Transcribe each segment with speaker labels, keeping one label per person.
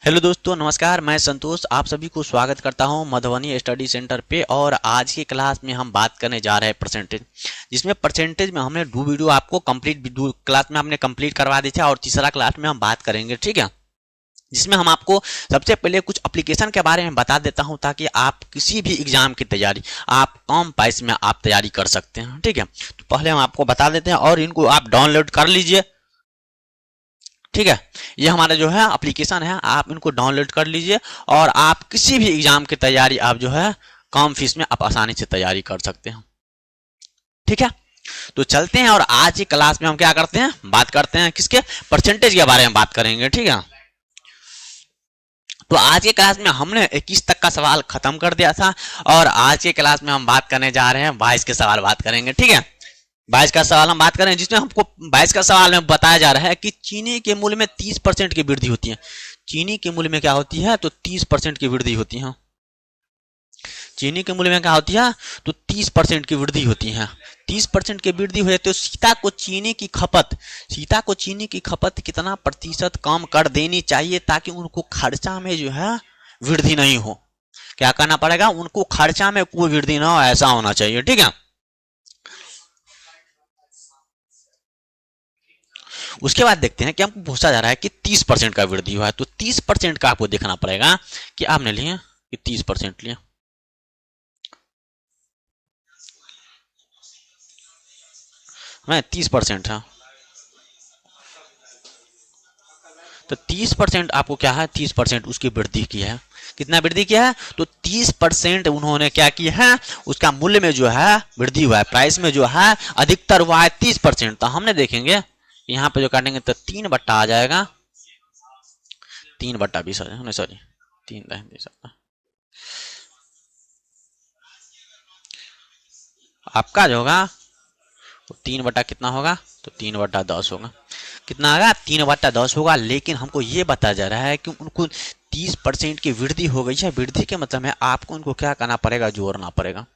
Speaker 1: Hello दोस्तों, नमस्कार। मैं संतोष आप सभी को स्वागत करता हूं मधुबनी स्टडी सेंटर पे। और आज की क्लास में हम बात करने जा रहे हैं परसेंटेज, जिसमें परसेंटेज में हमने 2 वीडियो आपको कंप्लीट क्लास में हमने कंप्लीट करवा दी थी और तीसरा क्लास में हम बात करेंगे, ठीक है। जिसमें हम आपको सबसे पहले कुछ एप्लीकेशन के बारे में बता देता हूं ताकि आप किसी भी एग्जाम की तैयारी आप कम प्राइस में आप तैयारी कर सकते हैं, ठीक है। तो पहले हम आपको बता देते हैं और इनको आप डाउनलोड कर लीजिए, ठीक है। ये हमारा जो है एप्लीकेशन है, आप इनको डाउनलोड कर लीजिए और आप किसी भी एग्जाम की तैयारी आप जो है कम फीस में आप आसानी से तैयारी कर सकते हैं, ठीक है। तो चलते हैं और आज की क्लास में हम क्या करते हैं, बात करते हैं किसके, परसेंटेज के बारे में बात करेंगे, ठीक है। तो आज के क्लास में हमने 21 तक का सवाल खत्म कर दिया था और आज के क्लास में हम बात करने जा रहे हैं 22 के सवाल बात करेंगे, ठीक है। 22 का सवाल हम बात करें, जिसमें हमको 22 का सवाल में बताया जा रहा है कि चीनी के मूल्य में 30% की वृद्धि होती है। चीनी के मूल्य में क्या होती है, तो 30% की वृद्धि होती है। चीनी के मूल्य में क्या होती है, तो 30% की वृद्धि होती है। 30% की वृद्धि हुई तो सीता को चीनी की खपत कितना प्रतिशत कम कर देनी चाहिए ताकि उनको खर्चा में जो है वृद्धि नहीं हो। क्या करना पड़ेगा, उनको खर्चा में कोई वृद्धि ना हो, ऐसा होना चाहिए, ठीक है। उसके बाद देखते हैं कि हमको पूछा जा रहा है कि 30% का वृद्धि हुआ है, तो 30% का आपको देखना पड़ेगा कि आपने लिए कि 30% लिया, मैं 30% है। तो 30% आपको क्या है, 30% उसकी वृद्धि की है। कितना वृद्धि किया है, तो 30% उन्होंने क्या किया है, उसका मूल्य में जो है वृद्धि हुआ है, प्राइस में जो है अधिकतर हुआ है 30%। तो हमने देखेंगे यहाँ पे जो काटेंगे तो 3 बट्टा आ जाएगा, 3/20 आ जाएगा, सॉरी 3/20 आपका जो होगा तो 3 बटा कितना होगा, तो 3/10 होगा। कितना आएगा, 3/10 होगा। लेकिन हमको ये बताया जा रहा है कि उनको 30% की वृद्धि हो गई है। वृद्धि के मतलब है आपको उनको क्या करना पड़ेगा, जोड़ना पड़ेगा।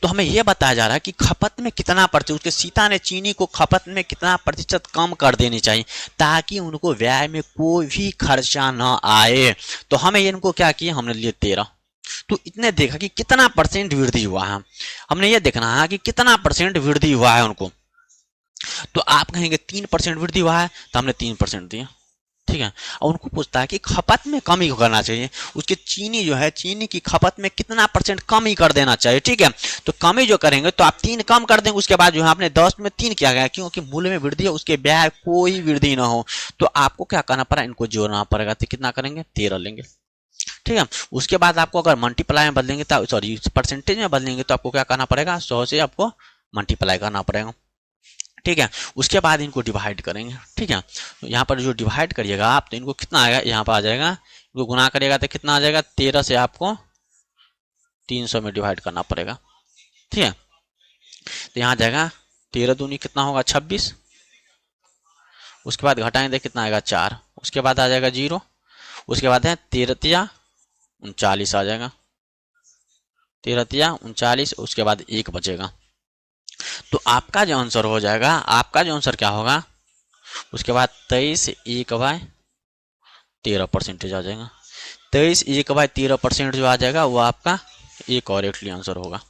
Speaker 1: तो हमें यह बताया जा रहा है कि खपत में कितना प्रतिशत, उसके सीता ने चीनी को खपत में कितना प्रतिशत कम कर देनी चाहिए ताकि उनको व्यय में कोई भी खर्चा ना आए। तो हमें इनको क्या किया, हमने लिए 13। तो इतने देखा कि कितना परसेंट वृद्धि हुआ है, हमने ये देखना है कि कितना परसेंट वृद्धि हुआ है उनको। तो आप कहेंगे 3% वृद्धि हुआ है, तो हमने 3% दिया, ठीक है। और उनको पूछता है कि खपत में कमी करना चाहिए, उसके चीनी जो है चीनी की खपत में कितना परसेंट कम ही कर देना चाहिए, ठीक है। तो कमी जो करेंगे तो आप 3 कम कर देंगे, उसके बाद जो है आपने 10 में 3 किया गया, क्योंकि मूल्य में वृद्धि है, उसके ब्याज कोई वृद्धि ना हो। तो आपको क्या करना पड़ा, इनको जोड़ना पड़ेगा। तो कितना करेंगे, 13 लेंगे, ठीक है। उसके बाद आपको अगर मल्टीप्लाई में बदलेंगे तो सॉरी परसेंटेज में बदलेंगे तो आपको क्या करना पड़ेगा, 100 से आपको मल्टीप्लाई करना पड़ेगा, ठीक है। उसके बाद इनको डिवाइड करेंगे, ठीक है। तो यहाँ पर जो डिवाइड करिएगा आप, तो इनको कितना आएगा, यहाँ पर आ जाएगा, इनको गुना करिएगा तो कितना आ जाएगा, 13 से आपको 300 में डिवाइड करना पड़ेगा, ठीक है। तो यहाँ जाएगा 13 दूनी कितना होगा, 26। उसके बाद घटाएंगे कितना आएगा, 4। उसके बाद आ जाएगा 0। उसके बाद है 13 39 आ जाएगा, 13 39। उसके बाद 1 बचेगा। तो आपका जो आंसर हो जाएगा, आपका जो आंसर क्या होगा, उसके बाद 23 1/13% आ जाएगा। 23 1/13% जो आ जाएगा वो आपका ये करेक्टली आंसर होगा,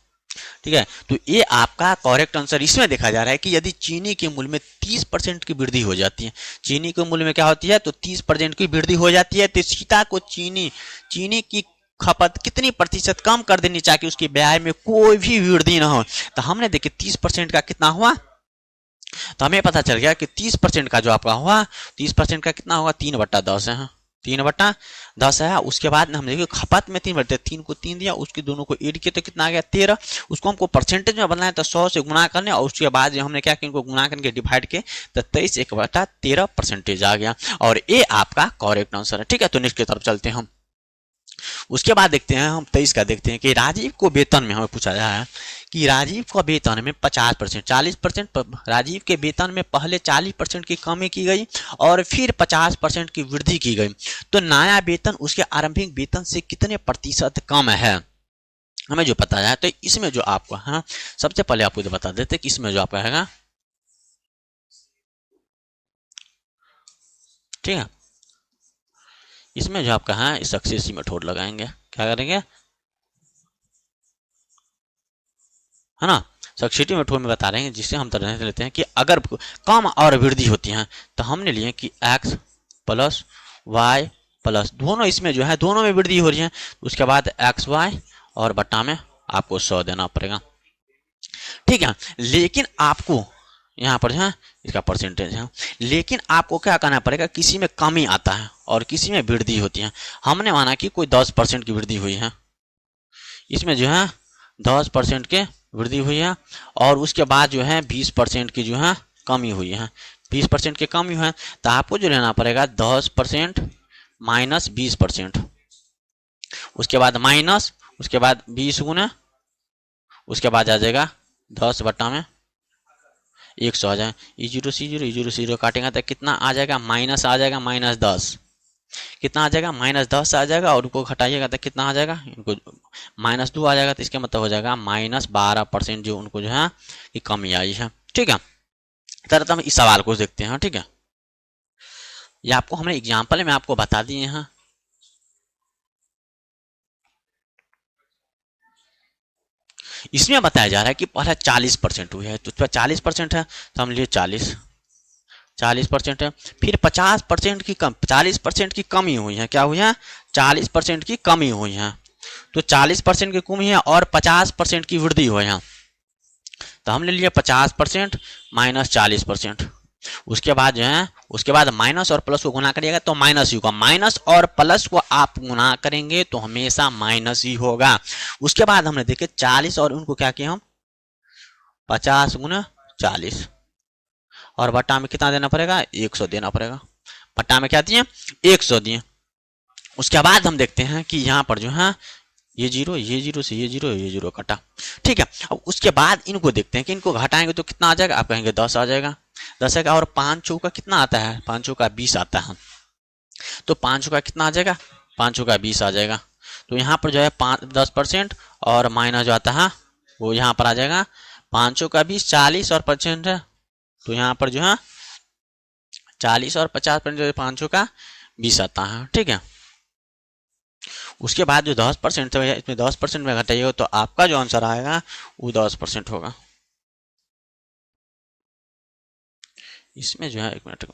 Speaker 1: ठीक है। तो ये आपका करेक्ट आंसर इसमें देखा जा रहा है कि यदि चीनी के मूल्य में 30% की वृद्धि हो जाती है, चीनी के मूल्य में क्या होती है, तो 30% की वृद्धि हो जाती है, तो सीता को चीनी चीनी की खपत कितनी प्रतिशत कम कर देनी चाहिए उसकी ब्याज में कोई भी वृद्धि ना हो। तो हमने देखे 30% का कितना हुआ, तो हमें पता चल गया कि 30% का जो आपका हुआ, 30% का कितना होगा, 3/10 है, 3/10 है। उसके बाद हम देखिए खपत में 3 को 3 दिया, उसके दोनों को ऐड किया तो कितना आ गया, 13। उसको हमको परसेंटेज में बनाया तो 100 से गुना करने, और उसके बाद हमने क्या किया, इनको गुना करके डिवाइड किए तो 23 1/13% आ गया। और ये आपका करेक्ट आंसर है, ठीक है। तो नेक्स्ट की तरफ चलते हैं हम। उसके बाद देखते हैं हम 23 का, देखते हैं कि राजीव को वेतन में हमें पूछा जा रहा है कि राजीव को वेतन में 50% 40%, राजीव के वेतन में पहले 40% की कमी की गई और फिर 50% की वृद्धि की गई। तो नया वेतन उसके आरंभिक वेतन से कितने प्रतिशत कम है, हमें जो पता है। तो इसमें जो आपको हाँ, सबसे पहले आपको तो बता देते कि इसमें जो आपका है, ठीक है, इसमें जो आपका है सक्सेसिव मेथड लगाएंगे, क्या करेंगे, है ना। सक्सेसिव मेथड में बता रहे हैं जिससे हम तरह से लेते हैं कि अगर कम और वृद्धि होती हैं तो हमने लिए कि x प्लस वाई प्लस, दोनों इसमें जो है दोनों में वृद्धि हो रही है, उसके बाद एक्स वाई और बट्टा में आपको 100 देना पड़ेगा, ठीक है। लेकिन आपको यहाँ पर जो है इसका परसेंटेज है, लेकिन आपको क्या करना पड़ेगा, किसी में कमी आता है और किसी में वृद्धि होती है। हमने माना कि कोई 10% की वृद्धि हुई है, इसमें जो है 10% के वृद्धि हुई है और उसके बाद जो है 20% की जो है कमी हुई है, 20% की कमी है, तो आपको जो लेना पड़ेगा 10% माइनस 20%, उसके बाद माइनस, उसके बाद 20 गुना, उसके बाद आ जाएगा 10 बट्टा में 100 आ जाएगा, ई जीरो सी जीरो काटेगा तो कितना आ जाएगा, माइनस आ जाएगा -10, कितना आ जाएगा -10 आ जाएगा, और उनको घटाइएगा तो कितना आ जाएगा, इनको -2 आ जाएगा, तो इसका मतलब हो जाएगा -12% जो उनको जो है कि कमी आई है, ठीक है। तरह हम इस सवाल को देखते हैं, ठीक है। ये आपको हमने एग्जाम्पल में आपको बता दिए हैं। इसमें बताया जा रहा है कि पहले 40% हुई है, तो 40% है तो हम लिए 40% है, फिर 50% की कम, 40% की कमी हुई है, क्या हुई है, 40% की कमी हुई है, तो 40% की कमी है और 50% की वृद्धि हुई है, तो हमने लिया 50% माइनस 40%, उसके बाद जो है उसके बाद माइनस और प्लस को गुना करिएगा तो माइनस ही होगा, माइनस और प्लस को आप गुना करेंगे तो हमेशा माइनस ही होगा। उसके बाद हमने देखे 40 और उनको क्या किया हम 50 गुना 40, और बट्टा में कितना देना पड़ेगा 100 देना पड़ेगा, बट्टा में क्या दिए 100 दिए। उसके बाद हम देखते हैं कि यहाँ पर जो है ये जीरो से ये जीरो कटा, ठीक है। अब उसके बाद इनको देखते हैं कि इनको घटाएंगे तो कितना आ जाएगा, आप कहेंगे 10 आ जाएगा, 10 का, और 5 चौका कितना आता है, 5 चौका 20 आता है, तो 5 चौका कितना आ जाएगा, 5 चौका 20 आ जाएगा, तो यहाँ पर जो है 10% और माइनस जो आता है वो यहाँ पर आ जाएगा 5 चौका 20, 40 और परसेंट है, तो यहाँ पर जो है 40 और 50% जो 5 चौका 20 आता है, ठीक है। उसके बाद जो 10% है इसमें 10% में घटाइएगा तो आपका जो आंसर आएगा वो 10% होगा। इसमें जो है 1 मिनट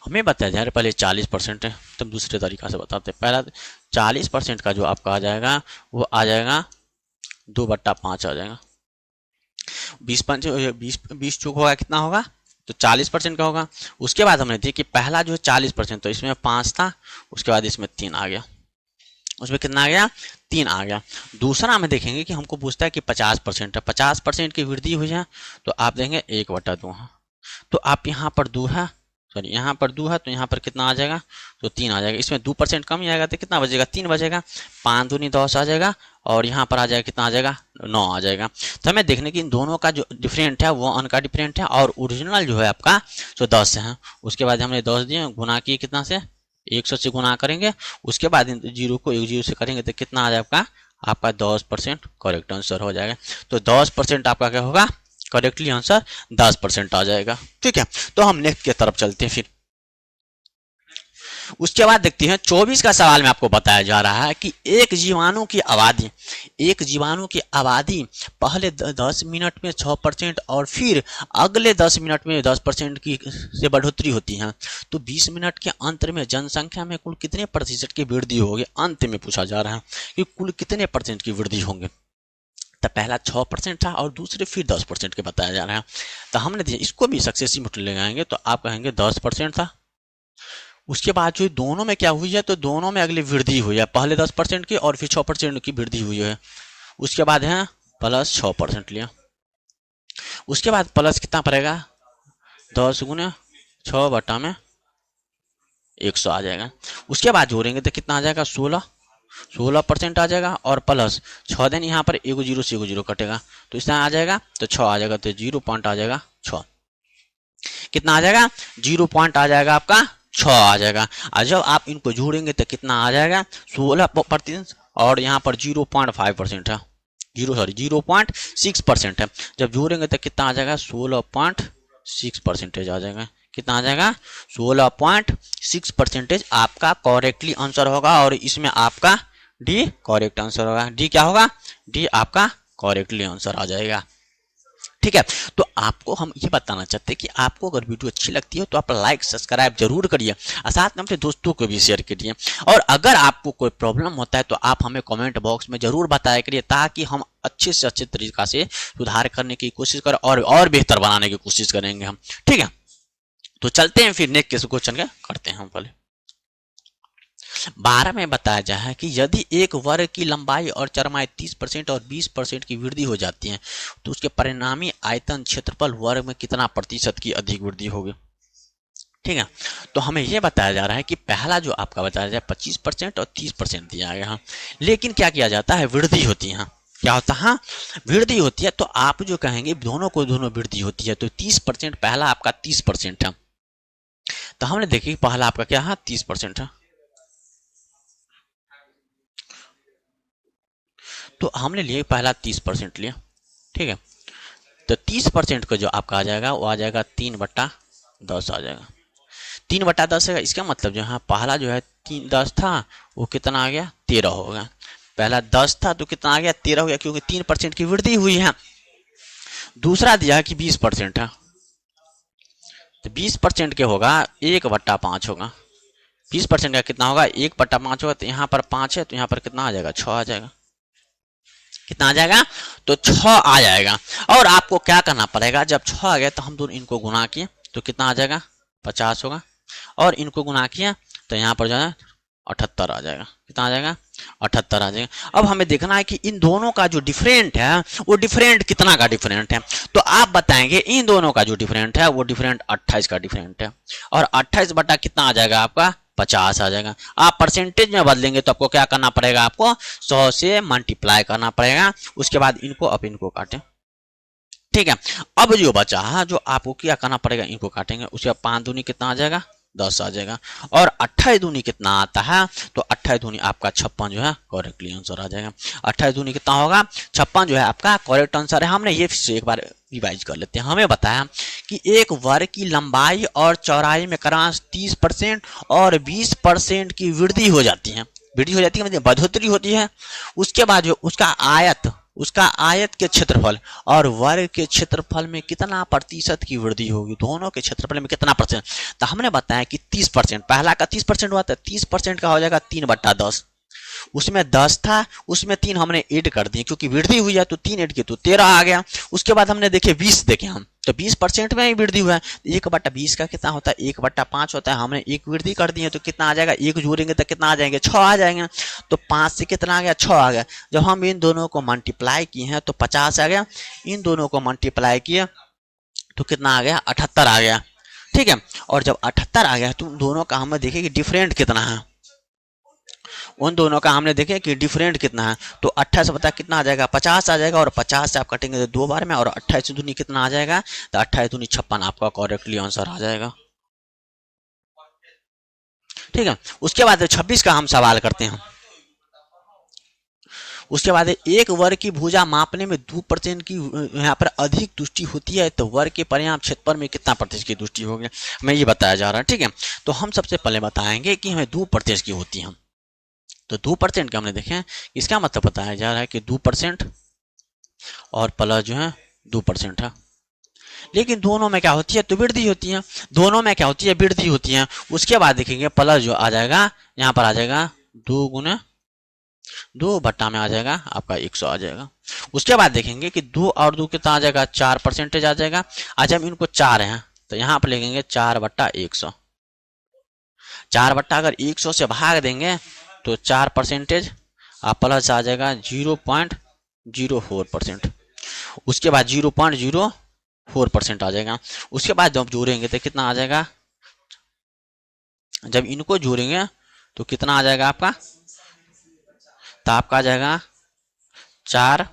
Speaker 1: हमें बताया जा रहा है, पहले 40% है तब दूसरे तरीका से बताते हैं। पहला 40% का जो आपका आ जाएगा वो आ जाएगा 2/5 आ जाएगा, 20 चूक होगा कितना होगा, तो 40% का होगा। उसके बाद हमने देखिए कि पहला जो है 40%, तो इसमें 5 था, उसके बाद इसमें 3 आ गया, उसमें कितना आ गया 3 आ गया। दूसरा में देखेंगे कि हमको पूछता है कि 50% है, 50% की वृद्धि हुई है, तो आप देंगे 1/2 है, तो आप यहाँ पर 2 है, सॉरी यहाँ पर 2 है, तो यहाँ पर कितना आ जाएगा, तो 3 आ जाएगा, इसमें 2% कम ही आएगा तो कितना बचेगा 3 बचेगा, 5 दूनी 10 आ जाएगा, और यहाँ पर आ जाएगा कितना आ जाएगा 9 आ जाएगा। तो हमें देखने की इन दोनों का जो डिफरेंट है वो अन का डिफरेंट है, और ओरिजिनल जो है आपका तो 10 है। उसके बाद हमने 10 दिए, गुना किए कितना से 100 से गुना करेंगे, उसके बाद इन जीरो को 1 जीरो से करेंगे तो कितना आ जाएगा आपका 10% करेक्ट आंसर हो जाएगा। तो 10% आपका क्या होगा, करेक्टली आंसर 10% आ जाएगा, ठीक है। तो हम नेक्स्ट की तरफ चलते हैं। फिर उसके बाद देखते हैं 24 का सवाल में आपको बताया जा रहा है कि एक जीवाणु की आबादी पहले 10 मिनट में 6% और फिर अगले 10 मिनट में 10% की से बढ़ोतरी होती है, तो 20 मिनट के अंत में जनसंख्या में कुल कितने प्रतिशत की वृद्धि होगी, अंत में पूछा जा रहा है कि कुल कितने % की वृद्धि होंगे। तो पहला 6% था और दूसरे फिर 10% के बताया जा रहा है, तो हमने इसको भी सक्सेसिव मेथड लगाएंगे तो आप कहेंगे 10% था। उसके बाद जो दोनों में क्या हुई है, तो दोनों में अगली वृद्धि हुई है, पहले 10% की और फिर 6% की वृद्धि हुई है। उसके बाद है प्लस 6% लिया, उसके बाद प्लस कितना पड़ेगा 10 गुना 6 बटा में 100 आ जाएगा। उसके बाद जोड़ेंगे तो कितना आ जाएगा 16% आ जाएगा, और प्लस 6 दिन यहाँ पर 1 जीरो से 1 जीरो कटेगा तो इसमें आ जाएगा तो 6 आ जाएगा, तो 0 पॉइंट आ जाएगा 6, कितना आ जाएगा 0 पॉइंट आ जाएगा आपका 6 आ जाएगा। और जब आप इनको जोड़ेंगे तो कितना आ जाएगा 16%, और यहाँ पर 0.5% है, 0.6% है, जब जोड़ेंगे तो कितना आ जाएगा 16.5 16% आ जाएगा। कितना आ जाएगा? 16.6% आपका करेक्टली आंसर होगा। और इसमें आपका डी करेक्ट आंसर होगा। डी क्या होगा? डी आपका करेक्टली आंसर आ जाएगा। ठीक है, तो आपको हम ये बताना चाहते हैं कि आपको अगर वीडियो अच्छी लगती है तो आप लाइक सब्सक्राइब जरूर करिए और साथ में अपने दोस्तों को भी शेयर करिए। और अगर आपको कोई प्रॉब्लम होता है तो आप हमें कमेंट बॉक्स में जरूर बताया करिए, ताकि हम अच्छे से अच्छे तरीका से सुधार करने की कोशिश करें और बेहतर बनाने की कोशिश करेंगे हम। ठीक है, तो चलते हैं फिर नेक्स्ट क्वेश्चन का करते हैं हम। पहले 12 में बताया जा है कि यदि एक वर्ग की लंबाई और चौड़ाई 30% और 20% की वृद्धि हो जाती है तो उसके परिणामी आयतन क्षेत्रफल वर्ग में कितना प्रतिशत की अधिक वृद्धि होगी। ठीक है, तो हमें यह बताया जा रहा है कि पहला जो आपका बताया जाए 25% और 30% दिया गया है, लेकिन क्या किया जाता है? वृद्धि होती है। क्या होता है? वृद्धि होती है। तो आप जो कहेंगे दोनों को दोनों वृद्धि होती है, तो 30% पहला आपका 30% है। तो हमने देखिए पहला आपका क्या है? 30% है। तो हमने लिए पहला 30% लिया। ठीक है, तो 30% का जो आपका आ जाएगा वो आ जाएगा 3/10 आ जाएगा। 3/10 है। इसका मतलब जो है पहला जो है 10 था, वो कितना आ गया? 13 हो गया। पहला 10 था तो कितना आ गया? 13 हो गया, क्योंकि 3% की वृद्धि हुई है। दूसरा दिया है कि 20% है, तो 20% के होगा 1/5 होगा। 20% का कितना होगा? 1/5 होगा। तो यहाँ पर 5 है तो यहाँ पर कितना आ जाएगा? 6 आ जाएगा। कितना आ जाएगा? तो 6 आ जाएगा। और आपको क्या करना पड़ेगा? जब 6 आ गया तो हम दोनों इनको गुना किए तो कितना आ जाएगा? 50 होगा। और इनको गुना किया तो यहाँ पर जो है 78 आ जाएगा। कितना आ जाएगा? 78 आ जाएगा। अब हमें देखना है कि इन दोनों का जो डिफरेंट है वो डिफरेंट कितना का डिफरेंट है। तो आप बताएंगे इन दोनों का जो डिफरेंट है वो डिफरेंट 28 का डिफरेंट है। और 28 बटा कितना आ जाएगा आपका? 50 आ जाएगा। आप परसेंटेज में बदलेंगे तो आपको क्या करना पड़ेगा? आपको 100 से मल्टीप्लाई करना पड़ेगा। उसके बाद इनको अब इनको काटें। ठीक है, अब जो बचा है जो आपको क्या करना पड़ेगा? इनको काटेंगे। उसके बाद 5 दूनी कितना आ जाएगा? 10 आ जाएगा। और 28 दूनी कितना आता है? तो 28 दूनी आपका 56 जो है करेक्टली आंसर आ जाएगा। 28 दूनी कितना होगा? 56 जो है आपका करेक्ट आंसर है। हमने ये फिर से एक बार रिवाइज कर लेते हैं। हमें बताया कि एक वर्ग की लंबाई और चौड़ाई में क्रमशः 30% और 20% की वृद्धि हो जाती है। वृद्धि हो जाती है मतलब बढ़ोतरी होती है। उसके बाद जो उसका आयत के क्षेत्रफल और वर्ग के क्षेत्रफल में कितना प्रतिशत की वृद्धि होगी? दोनों के क्षेत्रफल में कितना परसेंट? तो हमने बताया कि 30%। पहला का 30% हुआ था, 30% का हो जाएगा 3/10। उसमें 10 था, उसमें 3 हमने ऐड कर दिए, क्योंकि वृद्धि हुई है तो 3 ऐड किए तो 13 आ गया। उसके बाद हमने देखे 20 देखे हम, तो 20% में ही वृद्धि हुआ है। 1/20 का कितना होता है? 1/5 होता है। हमने एक वृद्धि कर दी है तो कितना आ जाएगा? एक जोड़ेंगे तो कितना आ जाएंगे? 6 आ जाएंगे। तो 5 से कितना आ गया? 6 आ गया। जब हम इन दोनों को मल्टीप्लाई किए हैं तो 50 आ गया। इन दोनों को मल्टीप्लाई किए तो कितना आ गया? 78 आ गया। ठीक है, और जब 78 आ गया तो दोनों का हमें देखे कि डिफरेंट कितना है। उन दोनों का हमने देखे कि डिफरेंट कितना है। तो 28 बता कितना आ जाएगा? 50 आ जाएगा। और 50 से आप कटेंगे तो 2 बार में, और 28 दूनी कितना आ जाएगा? तो 28 दूनी 56 आपका करेक्टली आंसर आ जाएगा। ठीक है, उसके बाद 26 का हम सवाल करते हैं। उसके बाद एक वर्ग की भुजा मापने में 2% की यहाँ पर अधिक तुष्टि होती है तो वर्ग के पर्याप्त क्षेत्रफल में कितना प्रतिशत की तुष्टि होगी? हमें ये बताया जा रहा है। ठीक है, तो हम सबसे पहले बताएंगे कि हमें 2% की होती है। तो 2% का हमने देखें, इसका मतलब बताया जा रहा है कि 2% और प्लस जो है 2% है। लेकिन दोनों में क्या होती है? तो वृद्धि होती है। दोनों में क्या होती है? वृद्धि होती है। उसके बाद देखेंगे प्लस जो आ जाएगा यहाँ पर आ जाएगा 2 गुने 2 भट्टा में आ जाएगा आपका 100 आ जाएगा। उसके बाद देखेंगे कि 2 और 2 कितना आ जाएगा? 4% आ जाएगा। आज हम इनको 4 हैं तो यहाँ पर लिखेंगे 4/100। 4 अगर 100 से भाग देंगे तो 4% आप प्लस आ जाएगा 0.04%। उसके बाद 0.04% आ जाएगा। उसके बाद जब जोड़ेंगे तो कितना आ जाएगा? जब इनको जोड़ेंगे तो कितना आ जाएगा आपका? तो आपका आ जाएगा 4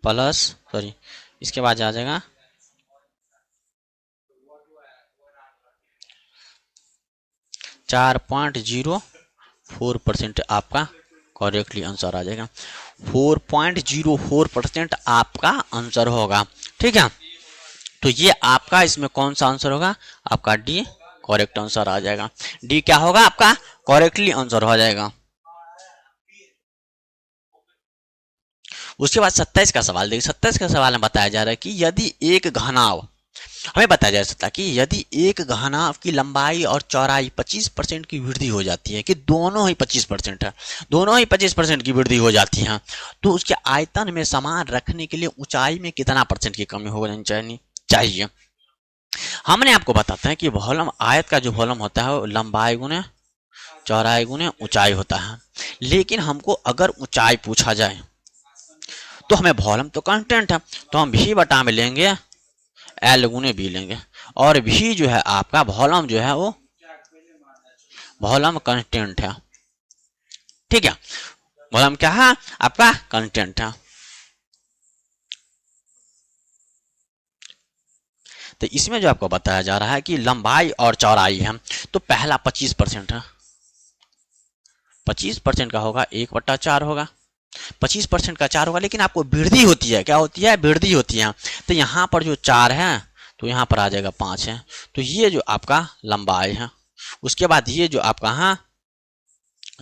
Speaker 1: प्लस सॉरी इसके बाद आ जाएगा 4.04% आपका करेक्टली आंसर आ जाएगा। 4.04% आपका आंसर होगा। ठीक है, तो ये आपका इसमें कौन सा आंसर होगा, आपका डी करेक्ट आंसर आ जाएगा। डी क्या होगा आपका करेक्टली आंसर हो जाएगा। उसके बाद 27 का सवाल देखिए। 27 का सवाल में बताया जा रहा है कि यदि एक घनाव, हमें बताया जा सकता है कि यदि एक घनाव की लंबाई और चौड़ाई 25% की वृद्धि हो जाती है, कि दोनों ही 25% है, दोनों ही 25% की वृद्धि हो जाती है, तो उसके आयतन में समान रखने के लिए ऊंचाई में कितना परसेंट की कमी हो जानी चाहिए। हमने आपको बताते हैं कि वॉल्यूम, आयत का जो वॉल्यूम होता है वो लंबाई गुने चौड़ाई गुने ऊंचाई होता है। लेकिन हमको अगर ऊंचाई पूछा जाए तो हमें वॉल्यूम तो कांस्टेंट है, तो हम भी बटा में लेंगे एल गुने बी लेंगे, और भी जो है आपका वॉल्यूम जो है वो वॉल्यूम कांस्टेंट है। ठीक है, वॉल्यूम क्या है आपका कांस्टेंट है। तो इसमें जो आपको बताया जा रहा है कि लंबाई और चौड़ाई है, तो पहला 25% है, 25% का होगा 1/4 होगा, 25% का 4 होगा। लेकिन आपको वृद्धि होती है, क्या होती है, वृद्धि होती है। तो यहाँ पर जो 4 है तो यहाँ पर आ जाएगा 5 है, तो ये जो आपका लंबाई है। उसके बाद ये जो आपका हाँ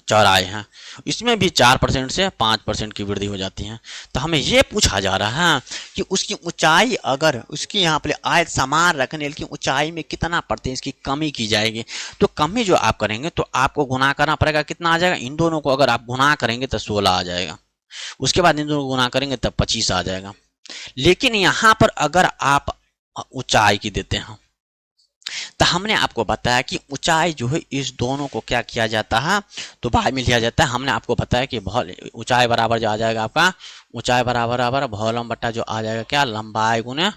Speaker 1: चौड़ाई है, इसमें भी 4% से 5% की वृद्धि हो जाती है। तो हमें ये पूछा जा रहा है कि उसकी ऊंचाई, अगर उसकी यहाँ पर आयत समान रखने की ऊंचाई में कितना परसेंट इसकी कमी की जाएगी। तो कमी जो आप करेंगे तो आपको गुना करना पड़ेगा, कितना आ जाएगा, इन दोनों को अगर आप गुना करेंगे तो 16 आ जाएगा। उसके बाद इन दोनों को गुना करेंगे तब 25 आ जाएगा। लेकिन यहाँ पर अगर आप ऊंचाई की देते हैं, तो हमने आपको बताया कि ऊंचाई जो है इस दोनों को क्या किया जाता है, तो भाग में लिया जाता है। हमने आपको बताया कि ऊंचाई बराबर जो आ जाएगा आपका, ऊंचाई बराबर बराबर वॉल्यूम बट्टा जो आ जाएगा क्या, लंबाई गुने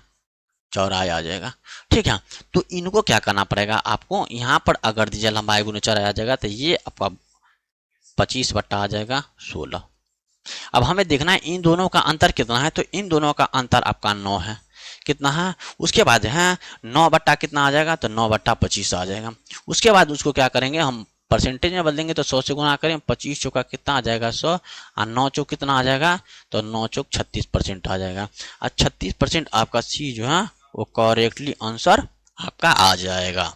Speaker 1: चौड़ाई आ जाएगा। ठीक है, तो इनको क्या करना पड़ेगा आपको, यहाँ पर अगर दीजिए लंबाई गुने चौड़ाई आ जाएगा तो ये आपका 25 बट्टा आ जाएगा 16। अब हमें देखना है इन दोनों का अंतर कितना है, तो इन दोनों का अंतर आपका 9 है, कितना है। उसके बाद है 9 बट्टा कितना आ जाएगा, तो 9/25 आ जाएगा। उसके बाद उसको क्या करेंगे हम, परसेंटेज में बदलेंगे तो 100 से गुना करें, 25 चौका कितना आ जाएगा 100, और 9 चौक कितना आ जाएगा, तो 9 चौक 36% आ जाएगा। और 36% आपका सी जो है वो करेक्टली आंसर आपका आ जाएगा।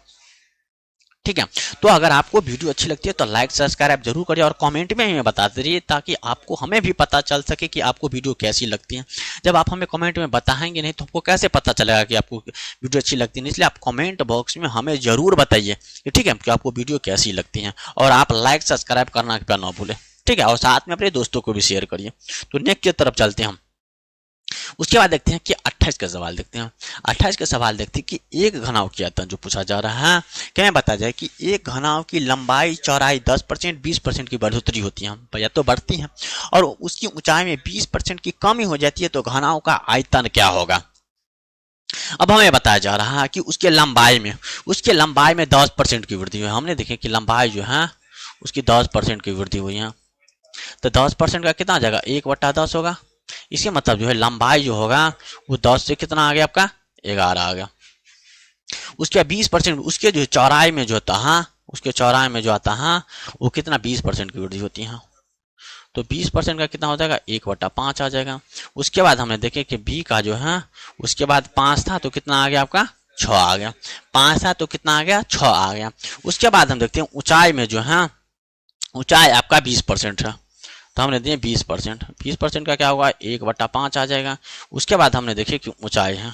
Speaker 1: ठीक है, तो अगर आपको वीडियो अच्छी लगती है तो लाइक सब्सक्राइब जरूर करिए, और कमेंट में हमें बताते रहिए, ताकि आपको, हमें भी पता चल सके कि आपको वीडियो कैसी लगती है। जब आप हमें कमेंट में बताएंगे नहीं तो हमको कैसे पता चलेगा कि आपको वीडियो अच्छी लगती है। इसलिए आप कमेंट बॉक्स में हमें जरूर बताइए, ठीक है, कि आपको वीडियो कैसी लगती है, और आप लाइक सब्सक्राइब करना ना भूलें। ठीक है, और साथ में अपने दोस्तों को भी शेयर करिए। तो नेक्स्ट की तरफ चलते हैं हम। उसके बाद देखते हैं कि 28 का सवाल देखते हैं। 28 का सवाल देखते हैं कि एक घनाव की आयतन जो पूछा जा रहा है, क्या मैं बता जाए कि एक घनाव की लंबाई चौड़ाई 10% 20% की बढ़ोतरी होती है, या तो बढ़ती है, और उसकी ऊंचाई में 20% की कमी हो जाती है, तो घनाव का आयतन क्या होगा। अब हमें बताया जा रहा है कि उसके लंबाई में 10% की वृद्धि हुई। हमने देखे कि लंबाई जो है उसकी 10% की वृद्धि हुई है, तो 10% का कितना आ जाएगा, 1/10 होगा। इसके मतलब जो है लंबाई जो होगा वो 10 से कितना आ गया आपका 11 आ गया। उसके 20% उसके जो चौड़ाई में जो होता है, उसके चौड़ाई में जो आता है वो कितना 20% की वृद्धि होती है, तो 20% का कितना हो जाएगा 1/5 आ जाएगा। उसके बाद हमने देखे कि बी का जो है, उसके बाद 5 था तो कितना आ गया आपका 6 आ गया, 5 था तो कितना आ गया 6 आ गया। उसके बाद हम देखते हैं ऊंचाई में जो है, ऊंचाई आपका 20% है, तो हमने दिए 20%, 20% का क्या होगा 1/5 आ जाएगा। उसके बाद हमने देखे कि ऊंचाई है,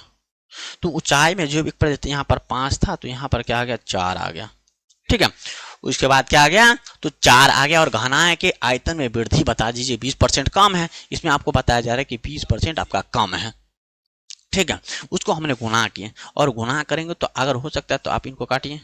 Speaker 1: तो ऊंचाई में जो एक यहाँ पर 5 था तो यहाँ पर क्या आ गया 4 आ गया। ठीक है, उसके बाद क्या आ गया, तो 4 आ गया। और घनाएं के आयतन में वृद्धि बता दीजिए, 20% कम है, इसमें आपको बताया जा रहा है कि 20% आपका कम है। ठीक है, उसको हमने गुना किए, और गुना करेंगे तो अगर हो सकता है तो आप इनको काटिए,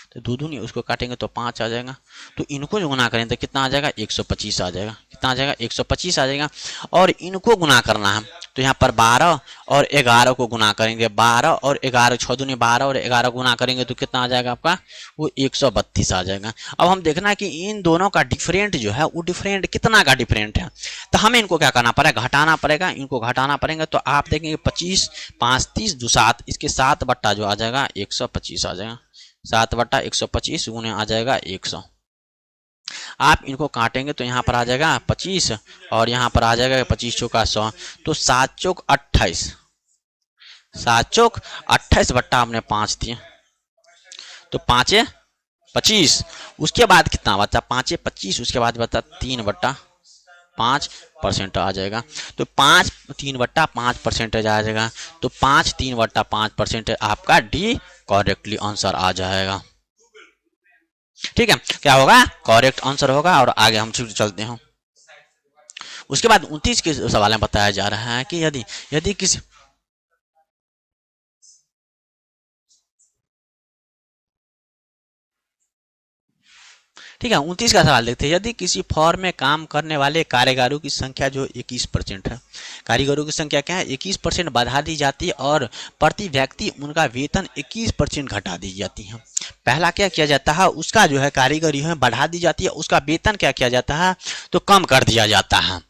Speaker 1: तो दो दूनी उसको काटेंगे तो 5 आ जाएगा। तो इनको जो गुना करेंगे तो कितना आ जाएगा 125 आ जाएगा, कितना आ जाएगा 125 आ जाएगा। और इनको गुना करना है तो यहाँ पर 12 और 11 को गुना करेंगे, 12 और 11, 6 दूनी 12 और 11 गुना करेंगे तो कितना आ जाएगा आपका, वो 132 आ जाएगा। अब हम देखना है कि इन दोनों का डिफरेंट जो है वो डिफरेंट कितना का डिफरेंट है, तो हमें इनको क्या करना पड़ेगा, घटाना पड़ेगा, इनको घटाना पड़ेगा। तो आप देखेंगे 25 5 30 2 7, इसके 7 बट्टा जो आ जाएगा 125 आ जाएगा, 7/125 गुने आ जाएगा 100। आप इनको काटेंगे तो यहाँ पर आ जाएगा 25 और यहाँ पर आ जाएगा 25 चौका 100, तो 7 चौक 28, 7 चौक 28 बट्टा हमने 5 दिए, तो 5 25। उसके बाद कितना बचा, 5 25, उसके बाद बचा 3/5% आ जाएगा। तो 3/5% आ जाएगा। तो 3/5% आपका डी करेक्टली आंसर आ जाएगा। ठीक है, क्या होगा, करेक्ट आंसर होगा। और आगे हम चलते हैं। उसके बाद 29 के सवाल में बताया जा रहा है कि यदि यदि किसी ठीक है, 29 का सवाल देखते हैं। यदि किसी फॉर्म में काम करने वाले कारीगरों की संख्या जो 21% है, कारीगरों की संख्या क्या है, 21% बढ़ा दी जाती है और प्रति व्यक्ति उनका वेतन 21% घटा दी जाती है। पहला क्या किया जाता है, उसका जो है कारीगरी है बढ़ा दी जाती है, उसका वेतन क्या किया जाता है, तो कम कर दिया जाता है।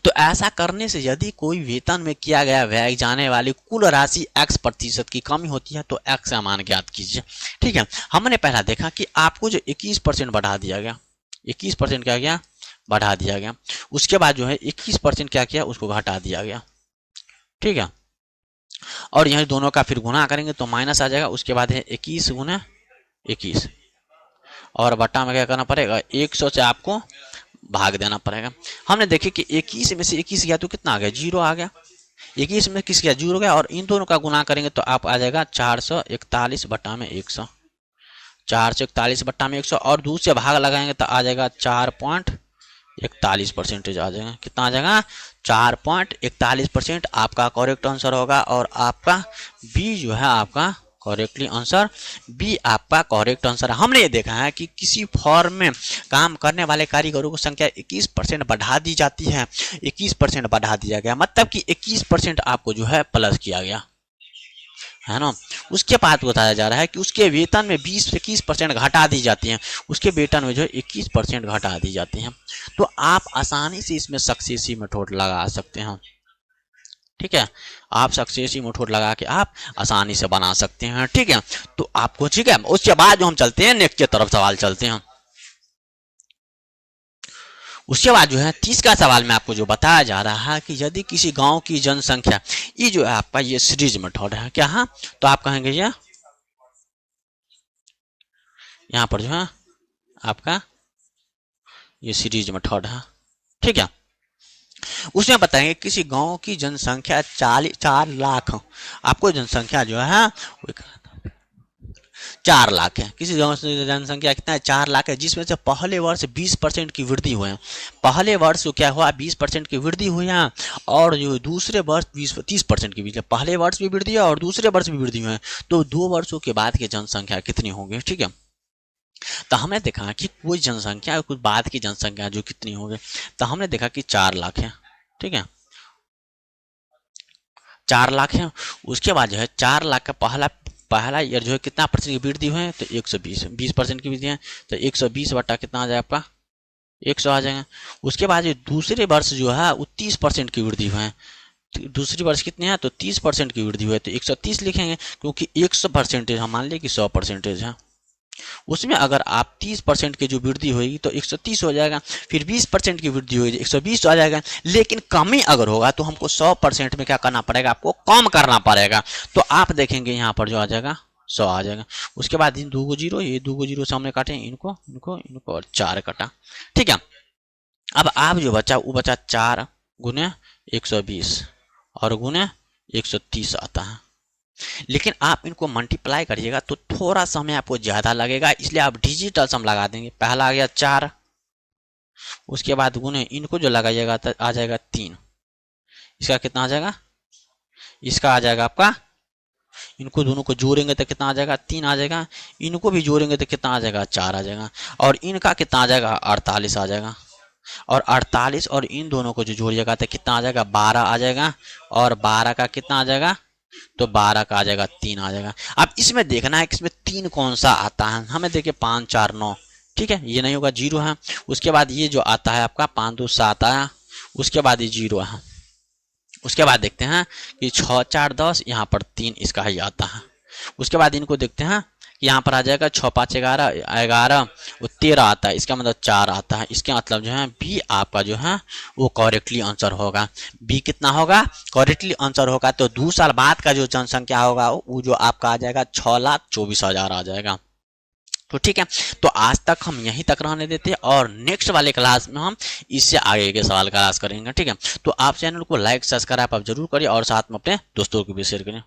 Speaker 1: तो ऐसा करने से यदि कोई वेतन में किया गया व्यय जाने वाली कुल राशि x% की कमी होती है तो x का मान ज्ञात कीजिए। ठीक है, हमने पहला देखा कि आपको जो 21% बढ़ा दिया गया, 21% क्या गया, बढ़ा दिया गया। उसके बाद जो है 21% क्या किया, उसको घटा दिया गया। ठीक है, और यह दोनों का फिर गुना करेंगे तो माइनस आ जाएगा। उसके बाद है 21 गुना 21 और बट्टा में क्या करना पड़ेगा, 100 से आपको भाग देना पड़ेगा। हमने देखे कि 21 में से 21 गया तो कितना आ गया, 0 आ गया। 21 में किस गया, 0 गया। और इन दोनों का गुना करेंगे तो आप आ जाएगा 441 बट्टा में 100, 441 बट्टा में 100 और दूर से भाग लगाएंगे तो आ जाएगा 4.41% आ जाएगा। कितना आ जाएगा, 4.41% आपका करेक्ट आंसर होगा। और आपका बी जो है आपका करेक्टली आंसर, बी आपका करेक्ट आंसर। हमने ये देखा है कि किसी फॉर्म में काम करने वाले कारीगरों की संख्या 21% बढ़ा दी जाती है, 21% बढ़ा दिया गया, मतलब कि 21% आपको जो है प्लस किया गया है ना। उसके बाद बताया जा रहा है कि उसके वेतन में 20 से 21% घटा दी जाती है, उसके वेतन में जो है 21% घटा दी जाती है। तो आप आसानी से इसमें सक्सेसिव मेथड लगा सकते हैं। ठीक है, आप सक्सेसिव मेथड लगा के आप आसानी से बना सकते हैं। ठीक है, तो आपको ठीक है, उसके बाद जो हम चलते हैं नेक्स्ट की तरफ सवाल चलते हैं। उसके बाद जो है 30 का सवाल में आपको जो बताया जा रहा है कि यदि किसी गांव की जनसंख्या, ये जो है आपका ये सीरीज मेथड है क्या, हाँ, तो आप कहेंगे ये यहाँ पर जो है आपका ये सीरीज मेथड है। ठीक है, उसमें बताएंगे किसी गांव की जनसंख्या 4 लाख, आपको जनसंख्या जो है 4 लाख है। किसी गांव की जनसंख्या कितना है, 4 लाख है, जिसमें से पहले वर्ष 20% की वृद्धि हुई है। पहले वर्ष क्या हुआ, 20% की वृद्धि हुई है। और जो दूसरे वर्ष 30% की वृद्धि, पहले वर्ष भी वृद्धि है और दूसरे वर्ष भी वृद्धि हुई है। तो 2 वर्षों के बाद की जनसंख्या कितनी होगी। ठीक है, तो हमने देखा कि कोई जनसंख्या कुछ बाद की जनसंख्या जो कितनी होगी, तो हमने देखा कि 4 लाख है। ठीक है, 4 लाख है। उसके बाद जो है 4 लाख का पहला पहला ईयर जो है कितना परसेंट की वृद्धि हुई है, तो 120% की वृद्धि है। तो 120 बटा कितना आ जाए आपका, 100 आ जाएगा। उसके बाद दूसरे वर्ष जो है वो 30% की वृद्धि हुई है। दूसरी वर्ष कितने हैं, तो 30% की वृद्धि हुई है, तो 130 लिखेंगे, क्योंकि 100% हम मान लें कि 100% है। उसमें अगर आप 30% की जो वृद्धि होगी तो 130 हो जाएगा। फिर 20% की वृद्धि होगी 120 आ जाएगा। लेकिन कमी अगर होगा तो हमको 100% में क्या करना पड़ेगा, आपको कम करना पड़ेगा। तो आप देखेंगे यहाँ पर जो आ जाएगा 100 आ जाएगा। उसके बाद इन 2 जीरो, ये 2 जीरो सामने काटे, इनको इनको इनको और 4 कटा। ठीक है, अब आप जो बचा वो बचा 4 गुने 120 और गुने 130 आता है। लेकिन आप इनको मल्टीप्लाई करिएगा तो थोड़ा समय आपको ज्यादा लगेगा, इसलिए आप डिजिटल सम लगा देंगे। पहला आ गया 4, उसके बाद गुने इनको जो लगाइएगा तो आ जाएगा 3। इसका कितना आ जाएगा, इसका आ जाएगा आपका, इनको दोनों को जोड़ेंगे तो कितना आ जाएगा, 3 आ जाएगा। इनको भी जोड़ेंगे तो कितना आ जाएगा, 4 आ जाएगा। और इनका कितना आ जाएगा, 48 आ जाएगा। और 48 और इन दोनों को जो जोड़िएगा तो कितना आ जाएगा, 12 आ जाएगा। और 12 का कितना आ जाएगा, तो 12 का आ जाएगा 3 आ जाएगा। अब इसमें देखना है कि इसमें 3 कौन सा आता है। हमें देखिए 5 4 9, ठीक है, ये नहीं होगा, 0 है। उसके बाद ये जो आता है आपका 5 2 7 आया, उसके बाद ये 0 है। उसके बाद देखते हैं कि 6 4 10, यहाँ पर 3 इसका ही आता है। उसके बाद इनको देखते हैं यहाँ पर आ जाएगा 6 5 11 11 वो 13 आता है, इसका मतलब 4 आता है। इसका मतलब जो है बी आपका जो है वो करेक्टली आंसर होगा। बी कितना होगा, करेक्टली आंसर होगा। तो 2 साल बाद का जो जनसंख्या होगा वो जो आपका आ जाएगा 6,24,000 आ जाएगा। तो ठीक है, तो आज तक हम यहीं तक रहने देते हैं और नेक्स्ट वाले क्लास में हम इससे आगे के सवाल क्लास करेंगे। ठीक है, तो आप चैनल को लाइक सब्सक्राइब आप जरूर करिए और साथ में अपने दोस्तों को भी शेयर करें।